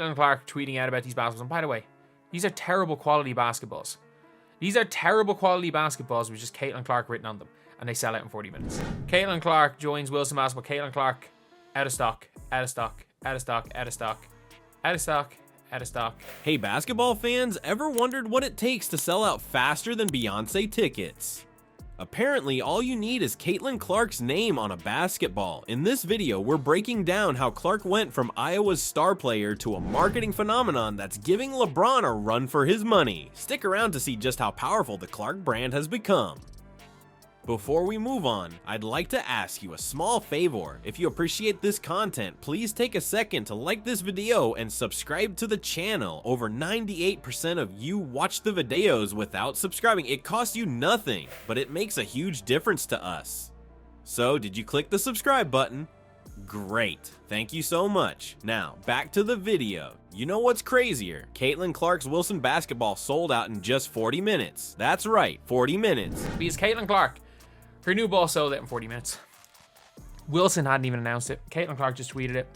Caitlyn Clark tweeting out about these basketballs. And by the way, these are terrible quality basketballs. These are terrible quality basketballs with just Caitlyn Clark written on them. And they sell out in 40 minutes. Caitlyn Clark joins Wilson Basketball. Caitlyn Clark, out of stock, out of stock, out of stock, out of stock, out of stock, out of stock. Hey basketball fans, ever wondered what it takes to sell out faster than Beyonce tickets? Apparently, all you need is Caitlyn Clark's name on a basketball. In this video, we're breaking down how Clark went from Iowa's star player to a marketing phenomenon that's giving LeBron a run for his money. Stick around to see just how powerful the Clark brand has become. Before we move on, I'd like to ask you a small favor. If you appreciate this content, please take a second to like this video and subscribe to the channel. Over 98% of you watch the videos without subscribing. It costs you nothing, but it makes a huge difference to us. So, did you click the subscribe button? Great, thank you so much. Now, back to the video. You know what's crazier? Caitlyn Clark's Wilson Basketball sold out in just 40 minutes. That's right, 40 minutes. Because Caitlyn Clark, her new ball sold out in 40 minutes. Wilson hadn't even announced it. Caitlyn Clark just tweeted it.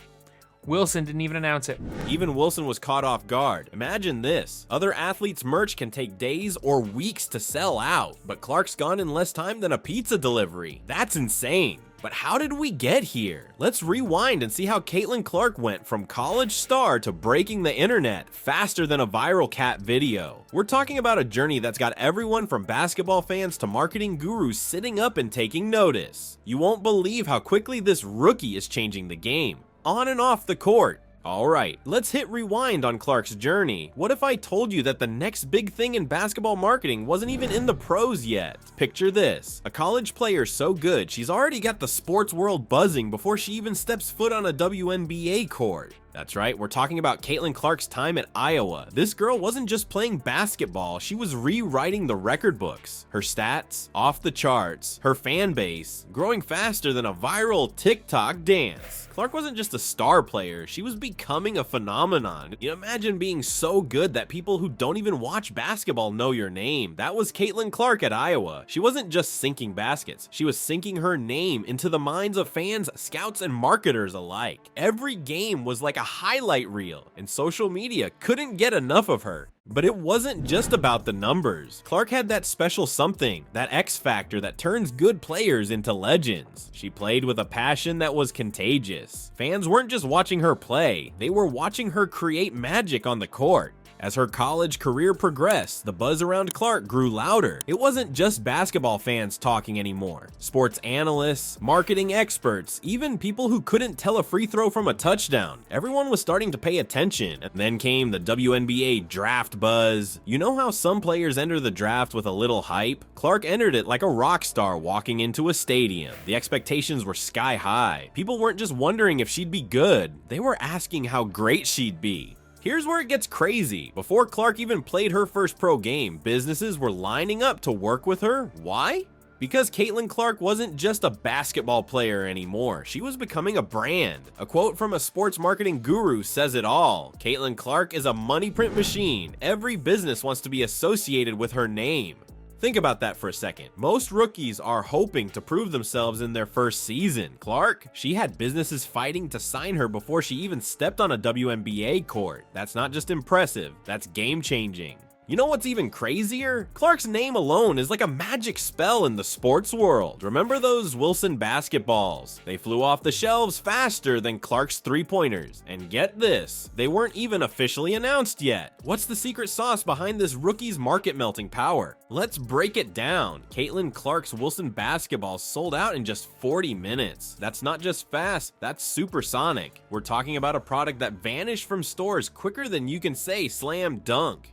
Wilson didn't even announce it. Even Wilson was caught off guard. Imagine this. Other athletes' merch can take days or weeks to sell out, but Clark's gone in less time than a pizza delivery. That's insane. But how did we get here? Let's rewind and see how Caitlyn Clark went from college star to breaking the internet faster than a viral cat video. We're talking about a journey that's got everyone from basketball fans to marketing gurus sitting up and taking notice. You won't believe how quickly this rookie is changing the game, on and off the court. Alright, let's hit rewind on Clark's journey. What if I told you that the next big thing in basketball marketing wasn't even in the pros yet? Picture this, a college player so good she's already got the sports world buzzing before she even steps foot on a WNBA court. That's right, we're talking about Caitlyn Clark's time at Iowa. This girl wasn't just playing basketball, she was rewriting the record books. Her stats, off the charts, her fan base, growing faster than a viral TikTok dance. Clark wasn't just a star player, she was becoming a phenomenon. You imagine being so good that people who don't even watch basketball know your name. That was Caitlyn Clark at Iowa. She wasn't just sinking baskets, she was sinking her name into the minds of fans, scouts, and marketers alike. Every game was like a highlight reel, and social media couldn't get enough of her. But it wasn't just about the numbers. Clark had that special something, that X factor that turns good players into legends. She played with a passion that was contagious. Fans weren't just watching her play, they were watching her create magic on the court. As her college career progressed, the buzz around Clark grew louder. It wasn't just basketball fans talking anymore. Sports analysts, marketing experts, even people who couldn't tell a free throw from a touchdown. Everyone was starting to pay attention. And then came the WNBA draft buzz. You know how some players enter the draft with a little hype? Clark entered it like a rock star walking into a stadium. The expectations were sky high. People weren't just wondering if she'd be good, they were asking how great she'd be. Here's where it gets crazy. Before Clark even played her first pro game, businesses were lining up to work with her. Why? Because Caitlyn Clark wasn't just a basketball player anymore, she was becoming a brand. A quote from a sports marketing guru says it all. Caitlyn Clark is a money print machine. Every business wants to be associated with her name. Think about that for a second. Most rookies are hoping to prove themselves in their first season. Clark, she had businesses fighting to sign her before she even stepped on a WNBA court. That's not just impressive, that's game-changing. You know what's even crazier? Clark's name alone is like a magic spell in the sports world. Remember those Wilson basketballs? They flew off the shelves faster than Clark's three-pointers. And get this, they weren't even officially announced yet. What's the secret sauce behind this rookie's market-melting power? Let's break it down. Caitlyn Clark's Wilson basketballs sold out in just 40 minutes. That's not just fast, that's supersonic. We're talking about a product that vanished from stores quicker than you can say slam dunk.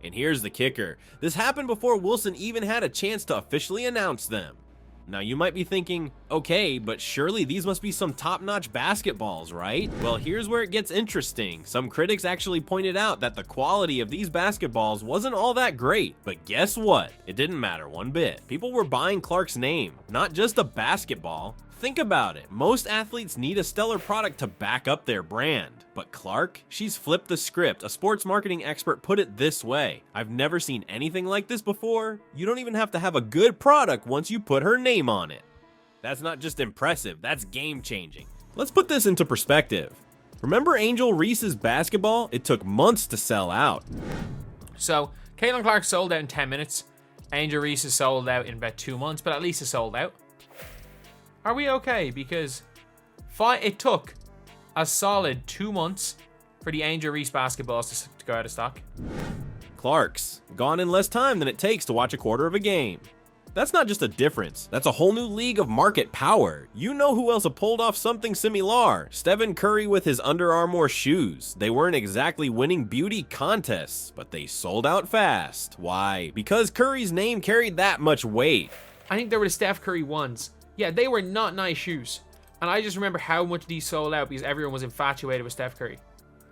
And here's the kicker. This happened before Wilson even had a chance to officially announce them. Now you might be thinking, okay, but surely these must be some top-notch basketballs, right? Well, here's where it gets interesting. Some critics actually pointed out that the quality of these basketballs wasn't all that great. But guess what? It didn't matter one bit. People were buying Clark's name, not just a basketball. Think about it, most athletes need a stellar product to back up their brand. But Clark, she's flipped the script. A sports marketing expert put it this way: I've never seen anything like this before. You don't even have to have a good product once you put her name on it. That's not just impressive, that's game changing. Let's put this into perspective. Remember Angel Reese's basketball? It took months to sell out. So, Caitlyn Clark sold out in 10 minutes. Angel Reese is sold out in about 2 months, but at least it's sold out. Are we okay? Because it took a solid 2 months for the Angel Reese basketballs to go out of stock. Clark's gone in less time than it takes to watch a quarter of a game. That's not just a difference, that's a whole new league of market power. You know who else have pulled off something similar? Stephen Curry with his Under Armour shoes. They weren't exactly winning beauty contests, but they sold out fast. Why? Because Curry's name carried that much weight. I think they were the Steph Curry ones. Yeah, they were not nice shoes. And I just remember how much these sold out because everyone was infatuated with Steph Curry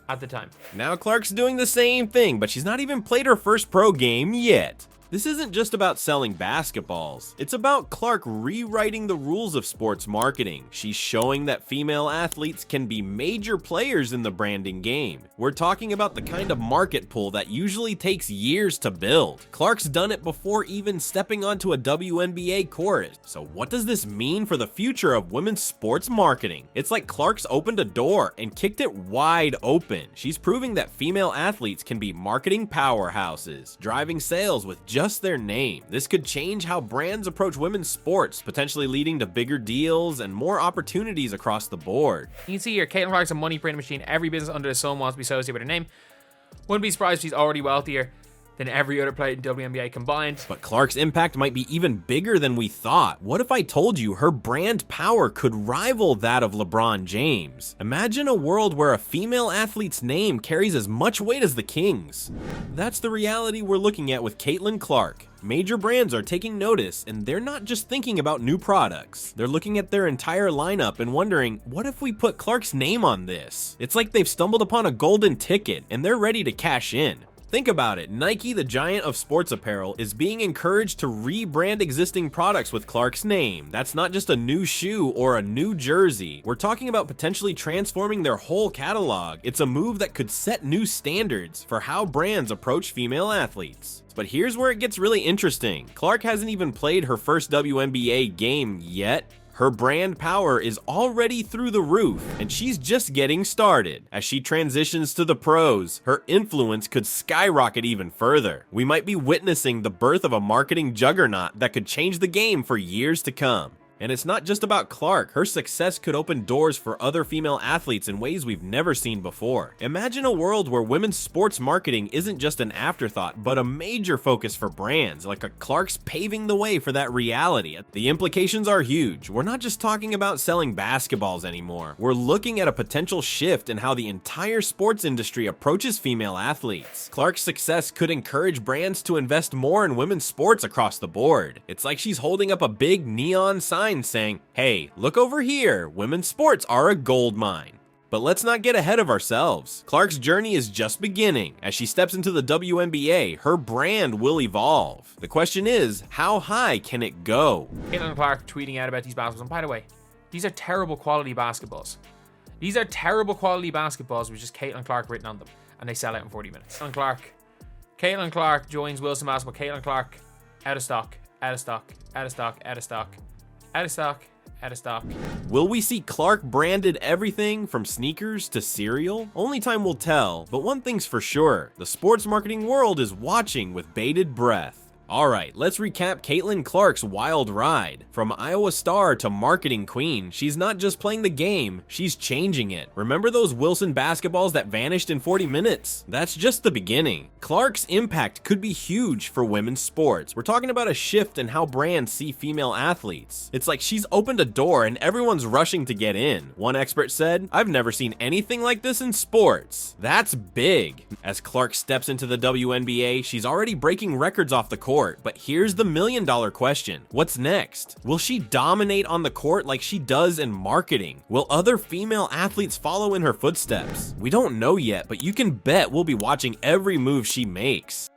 at the time. Now Clark's doing the same thing, but she's not even played her first pro game yet. This isn't just about selling basketballs. It's about Clark rewriting the rules of sports marketing. She's showing that female athletes can be major players in the branding game. We're talking about the kind of market pull that usually takes years to build. Clark's done it before even stepping onto a WNBA court. So what does this mean for the future of women's sports marketing? It's like Clark's opened a door and kicked it wide open. She's proving that female athletes can be marketing powerhouses, driving sales with just their name. This could change how brands approach women's sports, potentially leading to bigger deals and more opportunities across the board. You can see here, Caitlyn Clark's a money printing machine. Every business under the sun wants to be associated with her name. Wouldn't be surprised if she's already wealthier than every other player in WNBA combined. But Clark's impact might be even bigger than we thought. What if I told you her brand power could rival that of LeBron James? Imagine a world where a female athlete's name carries as much weight as the Kings. That's the reality we're looking at with Caitlyn Clark. Major brands are taking notice, and they're not just thinking about new products. They're looking at their entire lineup and wondering, what if we put Clark's name on this? It's like they've stumbled upon a golden ticket, and they're ready to cash in. Think about it, Nike, the giant of sports apparel, is being encouraged to rebrand existing products with Clark's name. That's not just a new shoe or a new jersey. We're talking about potentially transforming their whole catalog. It's a move that could set new standards for how brands approach female athletes. But here's where it gets really interesting. Clark hasn't even played her first WNBA game yet. Her brand power is already through the roof, and she's just getting started. As she transitions to the pros, her influence could skyrocket even further. We might be witnessing the birth of a marketing juggernaut that could change the game for years to come. And it's not just about Clark. Her success could open doors for other female athletes in ways we've never seen before. Imagine a world where women's sports marketing isn't just an afterthought, but a major focus for brands, like a Clark's paving the way for that reality. The implications are huge. We're not just talking about selling basketballs anymore. We're looking at a potential shift in how the entire sports industry approaches female athletes. Clark's success could encourage brands to invest more in women's sports across the board. It's like she's holding up a big neon sign saying, hey, look over here, women's sports are a gold mine. But let's not get ahead of ourselves. Clark's journey is just beginning. As she steps into the WNBA, her brand will evolve. The question is, how high can it go? Caitlyn Clark tweeting out about these basketballs. And by the way, these are terrible quality basketballs. These are terrible quality basketballs with just Caitlyn Clark written on them. And they sell out in 40 minutes. Caitlyn Clark joins Wilson Basketball. Caitlyn Clark, out of stock, out of stock, out of stock, out of stock. Out of stock, out of stock. Will we see Clark branded everything from sneakers to cereal? Only time will tell, but one thing's for sure, the sports marketing world is watching with bated breath. Alright, let's recap Caitlyn Clark's wild ride. From Iowa star to marketing queen, she's not just playing the game, she's changing it. Remember those Wilson basketballs that vanished in 40 minutes? That's just the beginning. Clark's impact could be huge for women's sports. We're talking about a shift in how brands see female athletes. It's like she's opened a door and everyone's rushing to get in. One expert said, "I've never seen anything like this in sports." That's big. As Clark steps into the WNBA, she's already breaking records off the court. But here's the million-dollar question. What's next? Will she dominate on the court like she does in marketing? Will other female athletes follow in her footsteps? We don't know yet, but you can bet we'll be watching every move she makes.